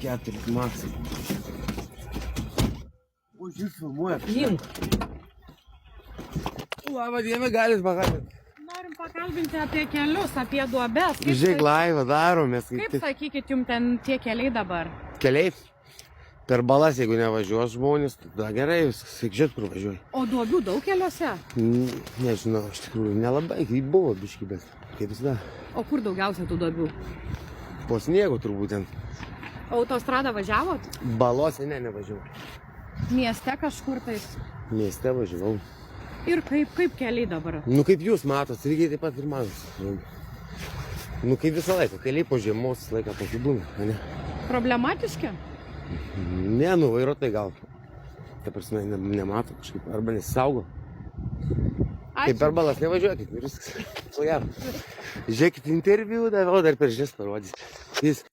Keturis maksimum. O, jūs filmuojat? Imk. Labą dieną, galit pakalbinti. Norim pakalbinti apie kelius, apie duobes. Žiūrėk, laivą daromės. Kaip sakykit, jums ten tie keliai dabar? Keliai per balas, jeigu nevažiuos žmonės, tada gerai viskas. Žiūrėt, kur važiuoji. O duobių daug keliuose? Nežinau, iš tikrųjų, nelabai. Kai buvo biški, bet kaip visada. O kur daugiausia tų duobių? Po sniego turbūt ten. Autostradą važiavot? Balose nevažiavau. Mieste kažkur tais? Mieste važiavau. Ir kaip keliai dabar? Nu kaip jūs matot, lygiai taip pat ir matos. Nu kaip visą laiką, keliai po žiemos visą laiką tokį būna, ne? Problematiški? Ne, nu vairuotojai gal. Ta prasme, nemato kažkaip, arba nesisaugo. Kaip per balas nevažiuokit, ir viskas. Žiūrėkit, interviu daviau, dar per žinias parodys. Jis